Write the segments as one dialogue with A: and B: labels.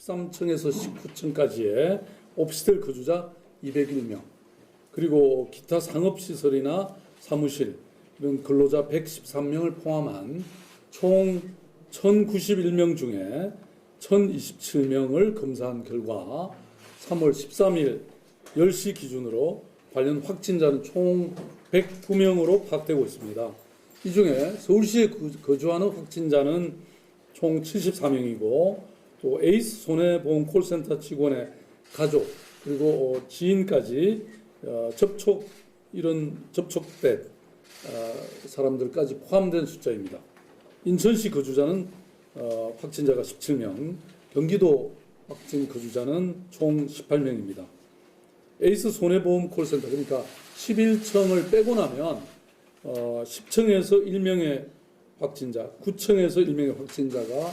A: 13층에서 19층까지의 오피스텔 거주자 201명, 그리고 기타 상업시설이나 사무실 이런 근로자 113명을 포함한 총 1091명 중에 1027명을 검사한 결과 3월 13일 10시 기준으로 관련 확진자는 총 109명으로 파악되고 있습니다. 이 중에 서울시에 거주하는 확진자는 총 74명이고 또 에이스 손해보험 콜센터 직원의 가족 그리고 지인까지 이런 접촉된 사람들까지 포함된 숫자입니다. 인천시 거주자는 확진자가 17명, 경기도 확진 거주자는 총 18명입니다. 에이스 손해보험 콜센터, 그러니까 11층을 빼고 나면 10층에서 1명의 확진자, 9층에서 1명의 확진자가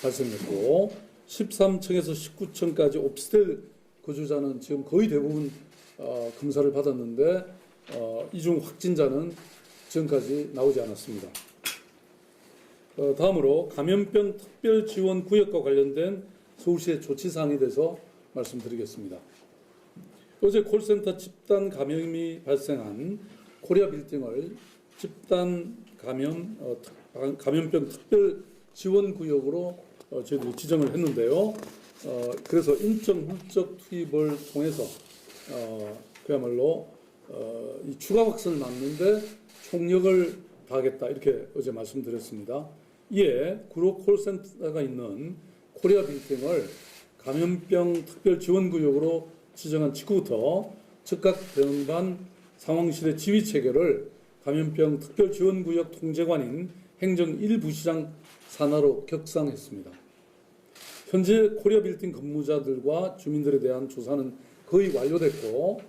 A: 발생했고 13층에서 19층까지 오피스텔 거주자는 지금 거의 대부분 검사를 받았는데 이 중 확진자는 지금까지 나오지 않았습니다. 다음으로 감염병 특별지원구역과 관련된 서울시의 조치사항에 대해서 말씀드리겠습니다. 어제 콜센터 집단 감염이 발생한 코리아 빌딩을 집단 감염병 특별지원구역으로 저희들이 지정을 했는데요. 그래서 인적 물적 투입을 통해서 그야말로 이 추가 확산을 막는데 총력을 다하겠다 이렇게 어제 말씀드렸습니다. 이에 구로 콜센터가 있는 코리아 빌딩을 감염병 특별지원구역으로 지정한 직후부터 즉각 대응반 상황실의 지휘 체계를 감염병 특별지원구역 통제관인 행정 1부시장 산하로 격상했습니다. 현재 코리아 빌딩 근무자들과 주민들에 대한 조사는 거의 완료됐고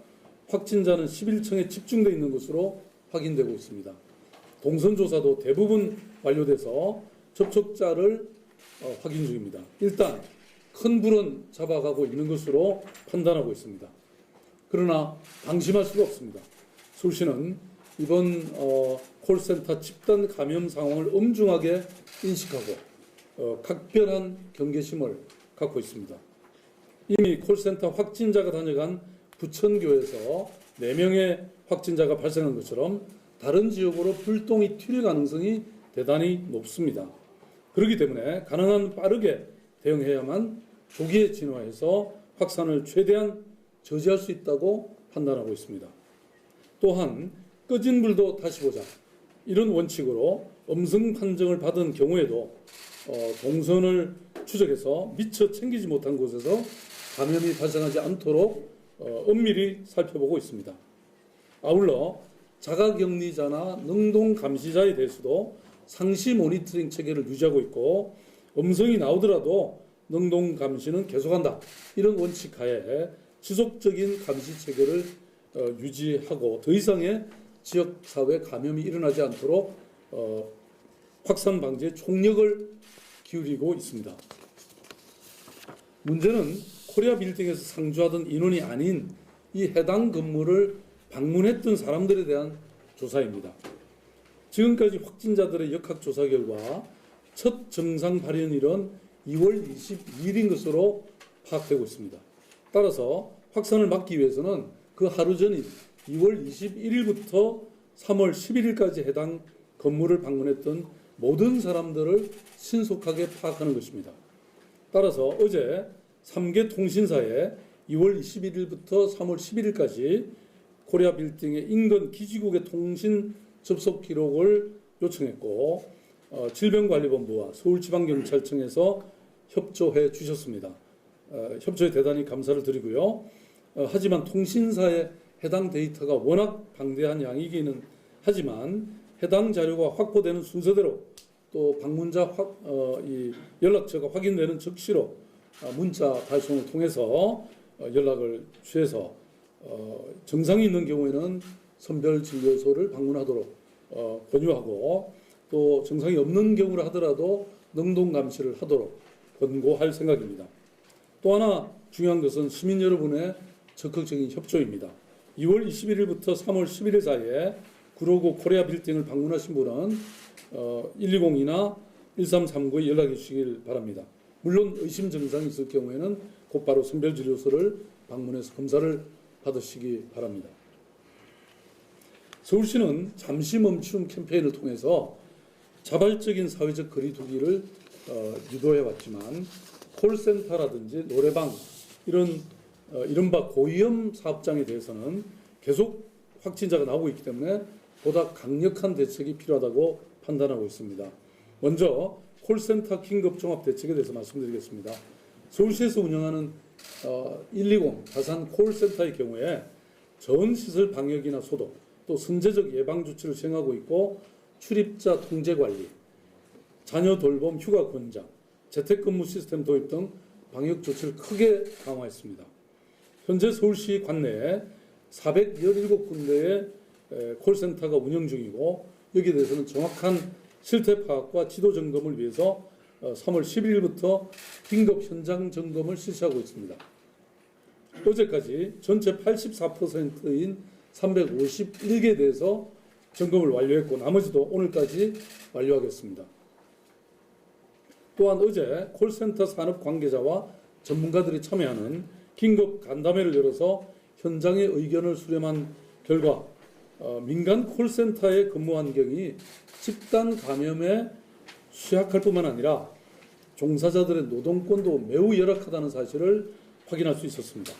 A: 확진자는 11층에 집중되어 있는 것으로 확인되고 있습니다. 동선 조사도 대부분 완료돼서 접촉자를 확인 중입니다. 일단 큰 불은 잡아가고 있는 것으로 판단하고 있습니다. 그러나 방심할 수가 없습니다. 서울시는 이번 콜센터 집단 감염 상황을 엄중하게 인식하고 각별한 경계심을 갖고 있습니다. 이미 콜센터 확진자가 다녀간 부천교에서 4명의 확진자가 발생한 것처럼 다른 지역으로 불똥이 튈 가능성이 대단히 높습니다. 그렇기 때문에 가능한 빠르게 대응해야만 조기에 진화해서 확산을 최대한 저지할 수 있다고 판단하고 있습니다. 또한 꺼진 불도 다시 보자 이런 원칙으로 음성 판정을 받은 경우에도 동선을 추적해서 미처 챙기지 못한 곳에서 감염이 발생하지 않도록 엄밀히 살펴보고 있습니다. 아울러 자가격리자나 능동 감시자에 대해서도 상시 모니터링 체계를 유지하고 있고 음성이 나오더라도 능동 감시는 계속한다. 이런 원칙 하에 지속적인 감시 체계를 유지하고 더 이상의 지역사회 감염이 일어나지 않도록 확산 방지에 총력을 기울이고 있습니다. 문제는 코리아 빌딩에서 상주하던 인원이 아닌 이 해당 건물을 방문했던 사람들에 대한 조사입니다. 지금까지 확진자들의 역학조사 결과 첫 증상 발현일은 2월 22일인 것으로 파악되고 있습니다. 따라서 확산을 막기 위해서는 그 하루 전인 2월 21일부터 3월 11일까지 해당 건물을 방문했던 모든 사람들을 신속하게 파악하는 것입니다. 따라서 어제 3개 통신사에 2월 21일부터 3월 11일까지 코리아 빌딩의 인근 기지국의 통신 접속 기록을 요청했고 질병관리본부와 서울지방경찰청에서 협조해 주셨습니다. 협조에 대단히 감사를 드리고요. 하지만 통신사의 해당 데이터가 워낙 방대한 양이기는 하지만 해당 자료가 확보되는 순서대로 또 방문자 이 연락처가 확인되는 즉시로 문자 발송을 통해서 연락을 취해서 증상이 있는 경우에는 선별진료소를 방문하도록 권유하고 또 증상이 없는 경우라 하더라도 능동감시를 하도록 권고할 생각입니다. 또 하나 중요한 것은 시민 여러분의 적극적인 협조입니다. 2월 21일부터 3월 11일 사이에 구로구 코리아 빌딩을 방문하신 분은 120이나 1339에 연락해 주시길 바랍니다. 물론 의심 증상이 있을 경우에는 곧바로 선별진료소를 방문해서 검사를 받으시기 바랍니다. 서울시는 잠시 멈춤 캠페인을 통해서 자발적인 사회적 거리두기를 유도해왔지만 콜센터라든지 노래방 이런 이른바 고위험 사업장에 대해서는 계속 확진자가 나오고 있기 때문에 보다 강력한 대책이 필요하다고 판단하고 있습니다. 먼저 콜센터 긴급 종합 대책에 대해서 말씀드리겠습니다. 서울시에서 운영하는 120 다산 콜센터의 경우에 전시설 방역이나 소독, 또 선제적 예방 조치를 시행하고 있고 출입자 통제 관리, 자녀 돌봄 휴가 권장, 재택근무 시스템 도입 등 방역 조치를 크게 강화했습니다. 현재 서울시 관내에 417군데의 콜센터가 운영 중이고 여기에 대해서는 정확한 실태 파악과 지도 점검을 위해서 3월 11일부터 긴급 현장 점검을 실시하고 있습니다. 어제까지 전체 84%인 351개에 대해서 점검을 완료했고 나머지도 오늘까지 완료하겠습니다. 또한 어제 콜센터 산업 관계자와 전문가들이 참여하는 긴급 간담회를 열어서 현장의 의견을 수렴한 결과 민간 콜센터의 근무 환경이 집단 감염에 취약할 뿐만 아니라 종사자들의 노동권도 매우 열악하다는 사실을 확인할 수 있었습니다.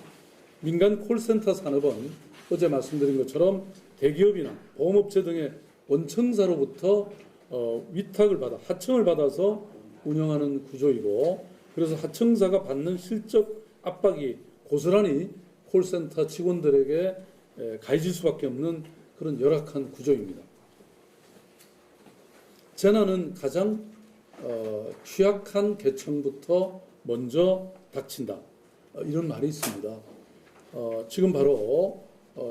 A: 민간 콜센터 산업은 어제 말씀드린 것처럼 대기업이나 보험업체 등의 원청사로부터 위탁을 받아 하청을 받아서 운영하는 구조이고 그래서 하청사가 받는 실적 압박이 고스란히 콜센터 직원들에게 가해질 수밖에 없는 그런 열악한 구조입니다. 재난은 가장 취약한 계층부터 먼저 닥친다. 이런 말이 있습니다. 지금 바로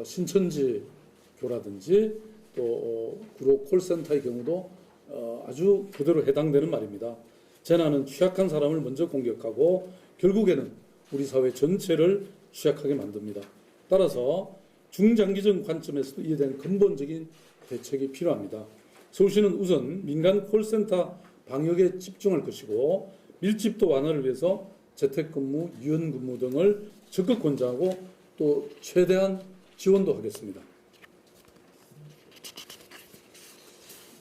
A: 신천지교라든지 또 구로 콜센터의 경우도 아주 그대로 해당되는 말입니다. 재난은 취약한 사람을 먼저 공격하고 결국에는 우리 사회 전체를 취약하게 만듭니다. 따라서 중장기적 관점에서도 이에 대한 근본적인 대책이 필요합니다. 서울시는 우선 민간 콜센터 방역에 집중할 것이고 밀집도 완화를 위해서 재택근무, 유연근무 등을 적극 권장하고 또 최대한 지원도 하겠습니다.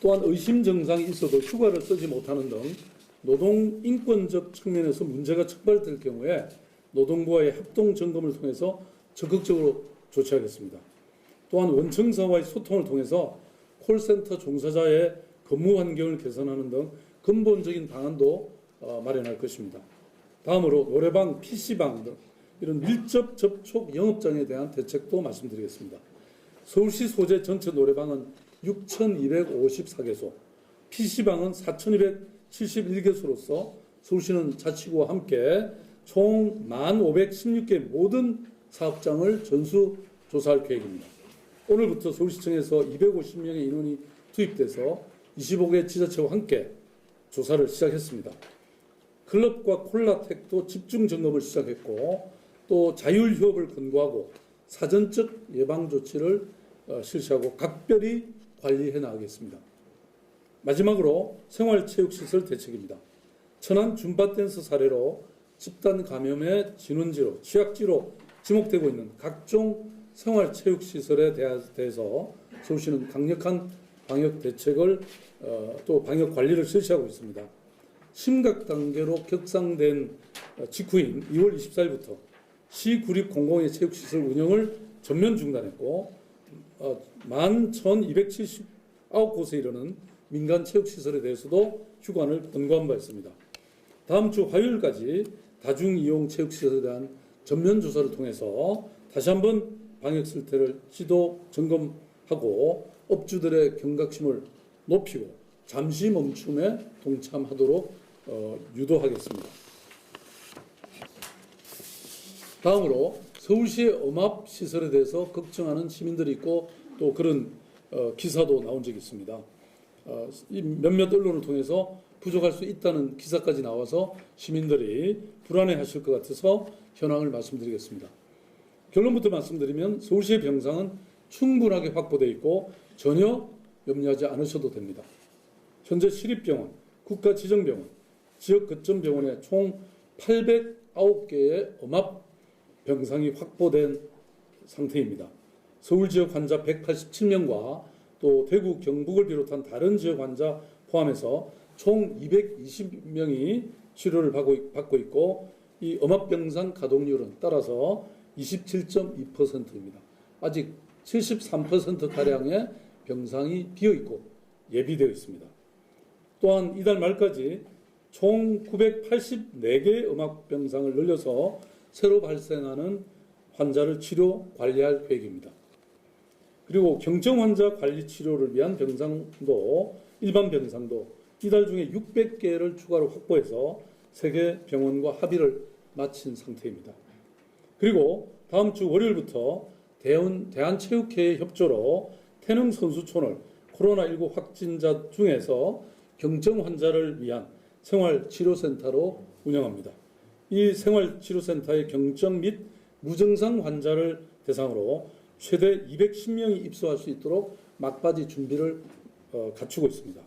A: 또한 의심 증상이 있어도 휴가를 쓰지 못하는 등 노동 인권적 측면에서 문제가 촉발될 경우에 노동부와의 합동 점검을 통해서 적극적으로 조치하겠습니다. 또한 원청사와의 소통을 통해서 콜센터 종사자의 근무 환경을 개선하는 등 근본적인 방안도 마련할 것입니다. 다음으로 노래방, PC방 등 이런 밀접 접촉 영업장에 대한 대책도 말씀드리겠습니다. 서울시 소재 전체 노래방은 6,254개소, PC방은 4,271개소로서 서울시는 자치구와 함께 총 1,516개 모든 사업장을 전수 조사할 계획입니다. 오늘부터 서울시청에서 250명의 인원이 투입돼서 25개 지자체와 함께 조사를 시작했습니다. 클럽과 콜라텍도 집중 점검을 시작했고 또 자율휴업을 권고하고 사전적 예방 조치를 실시하고 각별히 관리해 나가겠습니다. 마지막으로 생활체육시설 대책입니다. 천안 줌바댄스 사례로 집단 감염의 진원지로 취약지로 지목되고 있는 각종 생활체육시설에 대해서 서울시는 강력한 방역 대책을 또 방역 관리를 실시하고 있습니다. 심각 단계로 격상된 직후인 2월 24일부터 시 구립 공공의 체육시설 운영을 전면 중단했고 11,279곳에 이르는 민간 체육시설에 대해서도 휴관을 권고한 바 있습니다. 다음 주 화요일까지 다중이용 체육시설에 대한 전면 조사를 통해서 다시 한번 방역 실태를 지도 점검하고 업주들의 경각심을 높이고 잠시 멈춤에 동참하도록 유도하겠습니다. 다음으로 서울시의 엄합시설에 대해서 걱정하는 시민들이 있고 또 그런 기사도 나온 적이 있습니다. 몇몇 언론을 통해서 부족할 수 있다는 기사까지 나와서 시민들이 불안해하실 것 같아서 현황을 말씀드리겠습니다. 결론부터 말씀드리면 서울시의 병상은 충분하게 확보되어 있고 전혀 염려하지 않으셔도 됩니다. 현재 시립병원, 국가지정병원, 지역 거점 병원에 총 809개의 음압 병상이 확보된 상태입니다. 서울 지역 환자 187명과 또 대구, 경북을 비롯한 다른 지역 환자 포함해서 총 220명이 치료를 받고 있고 이 음압병상 가동률은 따라서 27.2%입니다. 아직 73%가량의 병상이 비어있고 예비되어 있습니다. 또한 이달 말까지 총 984개의 음압병상을 늘려서 새로 발생하는 환자를 치료 관리할 계획입니다. 그리고 경증 환자 관리 치료를 위한 병상도 일반 병상도 이달 중에 600개를 추가로 확보해서 세계 병원과 합의를 마친 상태입니다. 그리고 다음 주 월요일부터 대한체육회의 협조로 태릉 선수촌을 코로나19 확진자 중에서 경증 환자를 위한 생활치료센터로 운영합니다. 이 생활치료센터의 경증 및 무증상 환자를 대상으로 최대 210명이 입소할 수 있도록 막바지 준비를 갖추고 있습니다.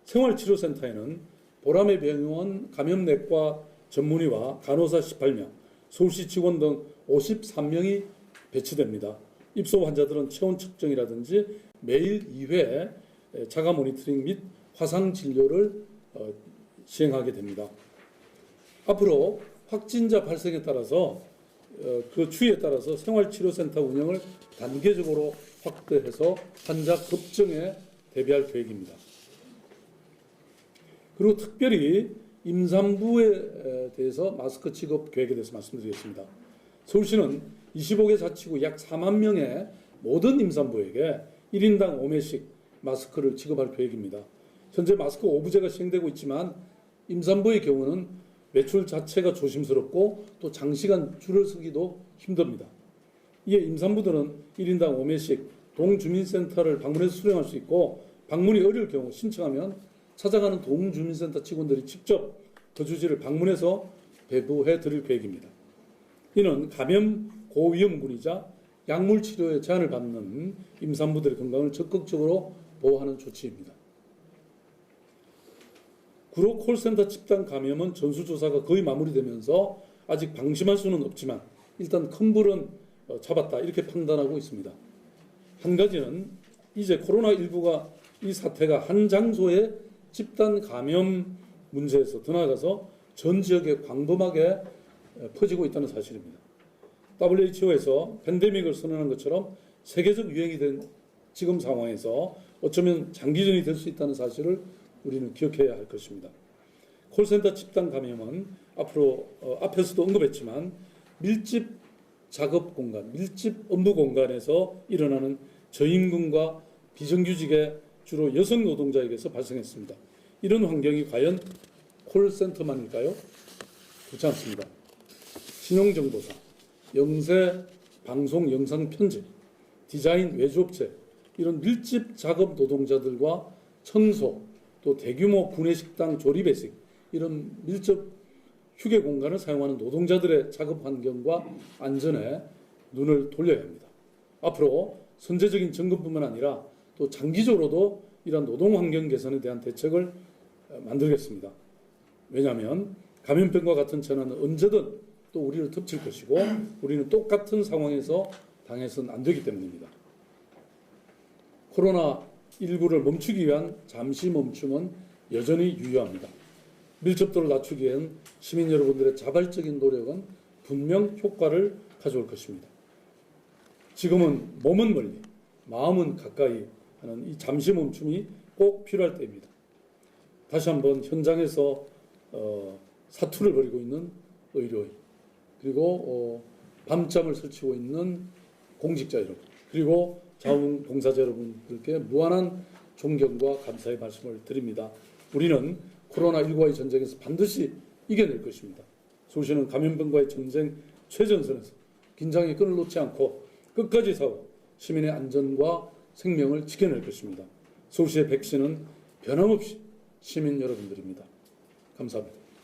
A: 생활치료센터에는 보라매 병원 감염내과 전문의와 간호사 18명, 서울시 직원 등 53명이 배치됩니다. 입소 환자들은 체온 측정이라든지 매일 2회 자가 모니터링 및 화상 진료를 시행하게 됩니다. 앞으로 확진자 발생에 따라서 그 추이에 따라서 생활치료센터 운영을 단계적으로 확대해서 환자 급증에 대비할 계획입니다. 그리고 특별히 임산부에 대해서 마스크 지급 계획에 대해서 말씀드리겠습니다. 서울시는 25개 자치구 약 4만 명의 모든 임산부에게 1인당 5매씩 마스크를 지급할 계획입니다. 현재 마스크 오부제가 시행되고 있지만 임산부의 경우는 외출 자체가 조심스럽고 또 장시간 줄을 서기도 힘듭니다. 이에 임산부들은 1인당 5매씩 동주민센터를 방문해서 수령할 수 있고 방문이 어려울 경우 신청하면 찾아가는 동주민센터 직원들이 직접 거주지를 방문해서 배부해 드릴 계획입니다. 이는 감염 고위험군이자 약물 치료에 제한을 받는 임산부들의 건강을 적극적으로 보호하는 조치입니다. 구로 콜센터 집단 감염은 전수조사가 거의 마무리되면서 아직 방심할 수는 없지만 일단 큰 불은 잡았다 이렇게 판단하고 있습니다. 한 가지는 이제 코로나19가 이 사태가 한 장소의 집단 감염 문제에서 더 나아가서 전 지역에 광범하게 퍼지고 있다는 사실입니다. WHO에서 팬데믹을 선언한 것처럼 세계적 유행이 된 지금 상황에서 어쩌면 장기전이 될 수 있다는 사실을 우리는 기억해야 할 것입니다. 콜센터 집단 감염은 앞으로 앞에서도 언급했지만 밀집 작업 공간, 밀집 업무 공간에서 일어나는 저임금과 비정규직의 주로 여성 노동자에게서 발생했습니다. 이런 환경이 과연 콜센터만일까요? 그렇지 않습니다. 신용정보사, 영세 방송 영상 편집, 디자인 외주업체 이런 밀집 작업 노동자들과 청소 또 대규모 구내식당 조리배식 이런 밀접 휴게 공간을 사용하는 노동자들의 작업 환경과 안전에 눈을 돌려야 합니다. 앞으로 선제적인 점검뿐만 아니라 또 장기적으로도 이러한 노동 환경 개선에 대한 대책을 만들겠습니다. 왜냐하면 감염병과 같은 재난은 언제든 또 우리를 덮칠 것이고 우리는 똑같은 상황에서 당해서는 안 되기 때문입니다. 코로나19를 멈추기 위한 잠시 멈춤은 여전히 유효합니다. 밀접도를 낮추기 위한 시민 여러분들의 자발적인 노력은 분명 효과를 가져올 것입니다. 지금은 몸은 멀리, 마음은 가까이 하는 이 잠시 멈춤이 꼭 필요할 때입니다. 다시 한번 현장에서 사투를 벌이고 있는 의료인, 그리고 밤잠을 설치고 있는 공직자 여러분, 그리고 자원봉사자 여러분들께 무한한 존경과 감사의 말씀을 드립니다. 우리는 코로나19와의 전쟁에서 반드시 이겨낼 것입니다. 서울시는 감염병과의 전쟁 최전선에서 긴장의 끈을 놓지 않고 끝까지 싸워 시민의 안전과 생명을 지켜낼 것입니다. 서울시의 백신은 변함없이 시민 여러분들입니다. 감사합니다.